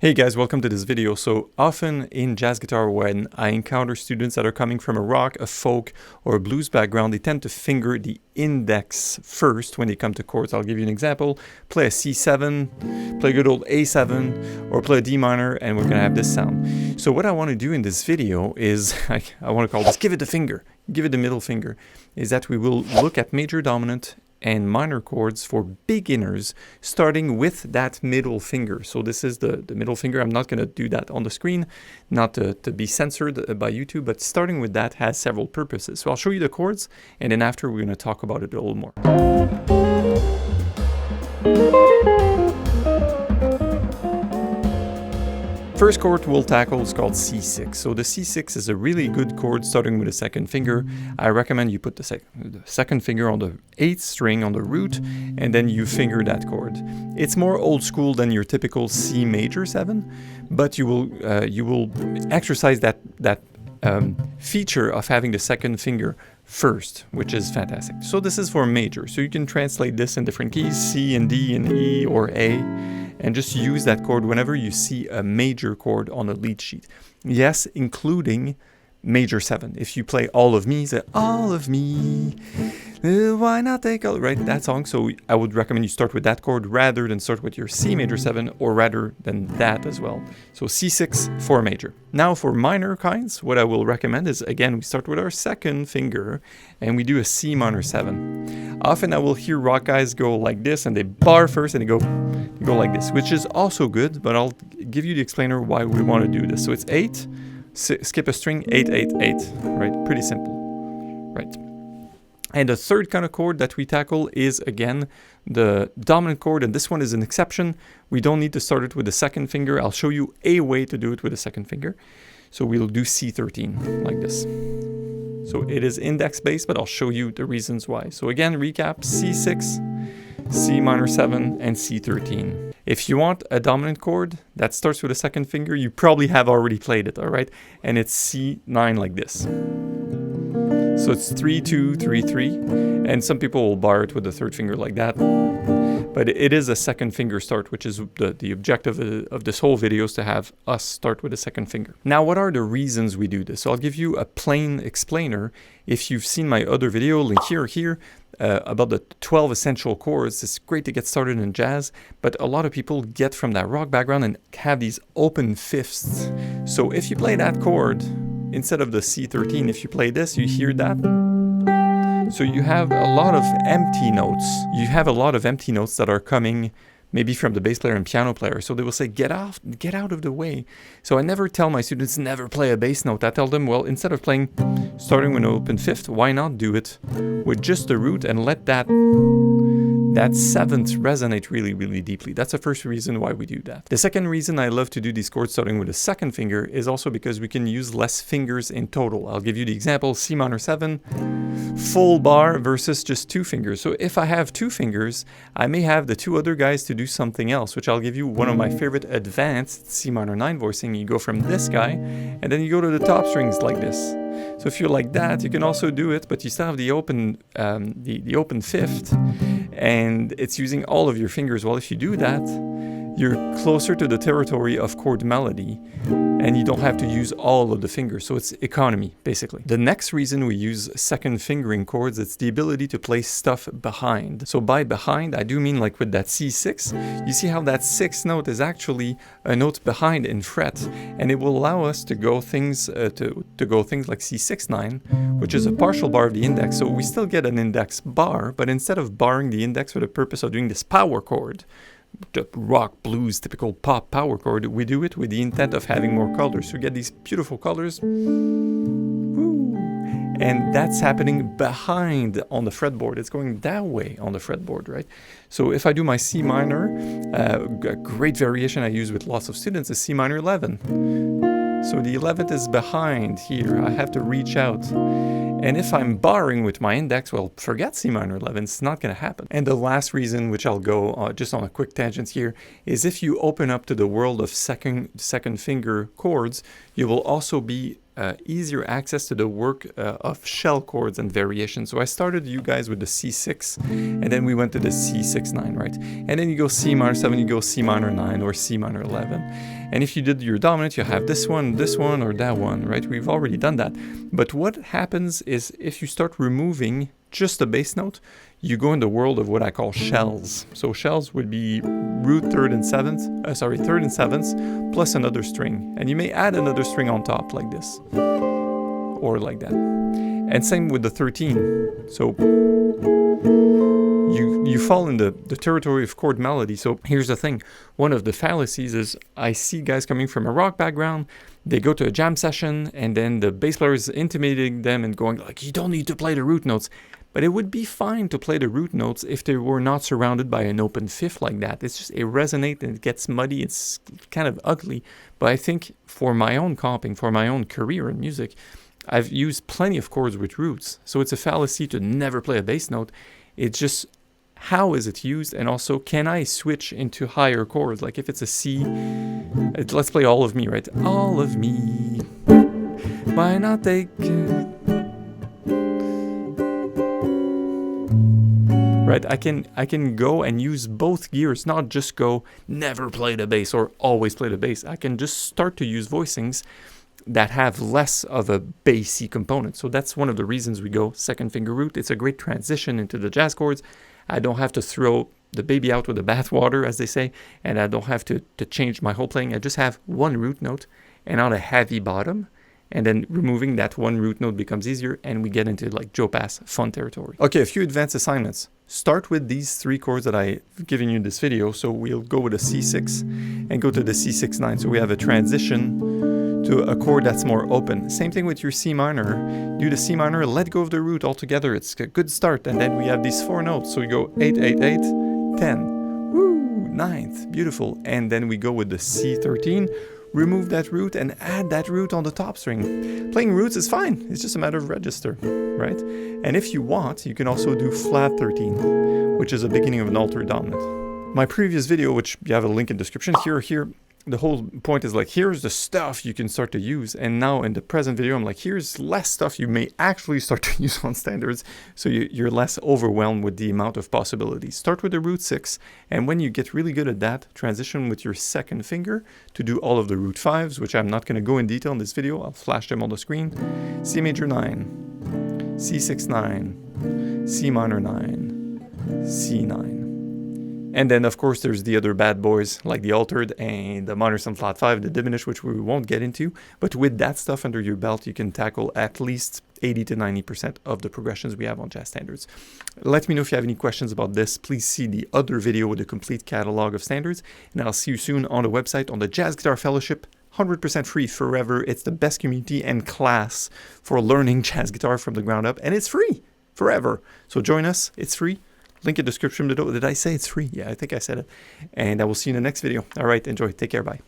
Hey guys, welcome to this video. So often in jazz guitar, when I encounter students that are coming from a rock, a folk, or a blues background, they tend to finger the index first when they come to chords. I'll give you an example. Play a C7, play a good old A7, or play a D minor, and we're gonna have this sound. So what I want to do in this video is, I want to call this give it the finger, give it the middle finger, is that we will look at major dominant and minor chords for beginners, starting with that middle finger. So this is the middle finger. I'm not going to do that on the screen, not to be censored by YouTube, but starting with that has several purposes. So I'll show you the chords, and then after we're going to talk about it a little more. First chord we'll tackle is called C6. So the C6 is a really good chord starting with the second finger. I recommend you put the second finger on the 8th string on the root, and then you finger that chord. It's more old school than your typical C major 7, but you will exercise that feature of having the second finger first, which is fantastic. So this is for major. So you can translate this in different keys, C and D and E or A, and just use that chord whenever you see a major chord on a lead sheet. Yes, including major 7. If you play All of Me, say all of me, why not take all, right? That song. So I would recommend you start with that chord rather than start with your C major 7, or rather than that as well. So C6 for major. Now for minor kinds, what I will recommend is, again, we start with our second finger and we do a C minor 7. Often I will hear rock guys go like this, and they bar first and they go like this, which is also good, but I'll give you the explainer why we want to do this. So it's 8, skip a string, 8, 8, 8, right? Pretty simple, right? And the third kind of chord that we tackle is, again, the dominant chord, and this one is an exception. We don't need to start it with the second finger. I'll show you a way to do it with the second finger. So we'll do C13 like this. So it is index based, but I'll show you the reasons why. So again, recap: C6, C minor 7, and C13. If you want a dominant chord that starts with a second finger, you probably have already played it, all right? And it's C9 like this. So it's 3, 2, 3, 3, and some people will bar it with the third finger like that. But it is a second finger start, which is the objective of this whole video, is to have us start with a second finger. Now, what are the reasons we do this? So I'll give you a plain explainer. If you've seen my other video, link here, about the 12 essential chords, it's great to get started in jazz, but a lot of people get from that rock background and have these open fifths. So if you play that chord, instead of the C13, if you play this, you hear that. So you have a lot of empty notes. You have a lot of empty notes that are coming maybe from the bass player and piano player. So they will say, get out of the way. So I never tell my students, never play a bass note. I tell them, well, instead of starting with an open fifth, why not do it with just the root and let that seventh resonate really, really deeply. That's the first reason why we do that. The second reason I love to do these chords starting with the second finger is also because we can use less fingers in total. I'll give you the example: C minor 7, full bar versus just 2 fingers. So if I have 2 fingers, I may have the 2 other guys to do something else, which I'll give you one of my favorite advanced C minor 9 voicing. You go from this guy, and then you go to the top strings like this. So if you're like that, you can also do it, but you still have the open fifth, and it's using all of your fingers. Well, if you do that, you're closer to the territory of chord melody, and you don't have to use all of the fingers. So it's economy, basically. The next reason we use second fingering chords, it's the ability to play stuff behind. So by behind, I do mean like with that C6, you see how that 6th note is actually a note behind in fret, and it will allow us to go things like C6-9, which is a partial bar of the index. So we still get an index bar, but instead of barring the index for the purpose of doing this power chord, the rock, blues, typical pop power chord, we do it with the intent of having more colors. So we get these beautiful colors. Woo. And that's happening behind on the fretboard. It's going that way on the fretboard, right? So if I do my C minor, a great variation I use with lots of students is C minor 11. So the 11th is behind here. I have to reach out. And if I'm barring with my index, well, forget C minor 11, it's not going to happen. And the last reason, which I'll go just on a quick tangent here, is if you open up to the world of second finger chords, you will also be easier access to the work of shell chords and variations. So I started you guys with the C6, and then we went to the C6-9, right? And then you go C minor 7, you go C minor 9 or C minor 11. And if you did your dominant, you have this one, or that one, right? We've already done that. But what happens is if you start removing just the bass note, you go in the world of what I call shells. So shells would be root third and sevenths plus another string. And you may add another string on top like this or like that. And same with the 13. So you fall in the territory of chord melody. So here's the thing. One of the fallacies is I see guys coming from a rock background, they go to a jam session, and then the bass player is intimidating them and going like, you don't need to play the root notes. But it would be fine to play the root notes if they were not surrounded by an open fifth like that. It's just, it resonates and it gets muddy, it's kind of ugly. But I think for my own comping, for my own career in music, I've used plenty of chords with roots. So it's a fallacy to never play a bass note. It's just, how is it used? And also, can I switch into higher chords? Like if it's a C, let's play All of Me, right? All of me, why not take it? Right, I can go and use both gears, not just go never play the bass or always play the bass. I can just start to use voicings that have less of a bassy component. So that's one of the reasons we go second finger root. It's a great transition into the jazz chords. I don't have to throw the baby out with the bathwater, as they say, and I don't have to change my whole playing. I just have one root note and on a heavy bottom. And then removing that one root note becomes easier, and we get into like Joe Pass fun territory. Okay, a few advanced assignments. Start with these three chords that I've given you in this video. So we'll go with a C6 and go to the C6-9. So we have a transition to a chord that's more open. Same thing with your C minor. Do the C minor, let go of the root altogether. It's a good start. And then we have these four notes. So we go 8, 8, 8, 10. Woo, 9th, beautiful. And then we go with the C13. Remove that root and add that root on the top string. Playing roots is fine. It's just a matter of register, right? And if you want, you can also do flat 13, which is a beginning of an altered dominant. My previous video, which you have a link in the description, here, the whole point is like, here's the stuff you can start to use. And now in the present video, I'm like, here's less stuff you may actually start to use on standards. So you're less overwhelmed with the amount of possibilities. Start with the root 6. And when you get really good at that, transition with your second finger to do all of the root 5s, which I'm not going to go in detail in this video. I'll flash them on the screen. C major 9, C6 9, C minor 9, C9. And then, of course, there's the other bad boys, like the altered and the minor 7 flat 5, the diminished, which we won't get into. But with that stuff under your belt, you can tackle at least 80 to 90% of the progressions we have on jazz standards. Let me know if you have any questions about this. Please see the other video with a complete catalog of standards. And I'll see you soon on the website on the Jazz Guitar Fellowship. 100% free forever. It's the best community and class for learning jazz guitar from the ground up. And it's free forever. So join us. It's free. Link in the description below. Did I say it's free? Yeah, I think I said it. And I will see you in the next video. All right, enjoy. Take care. Bye.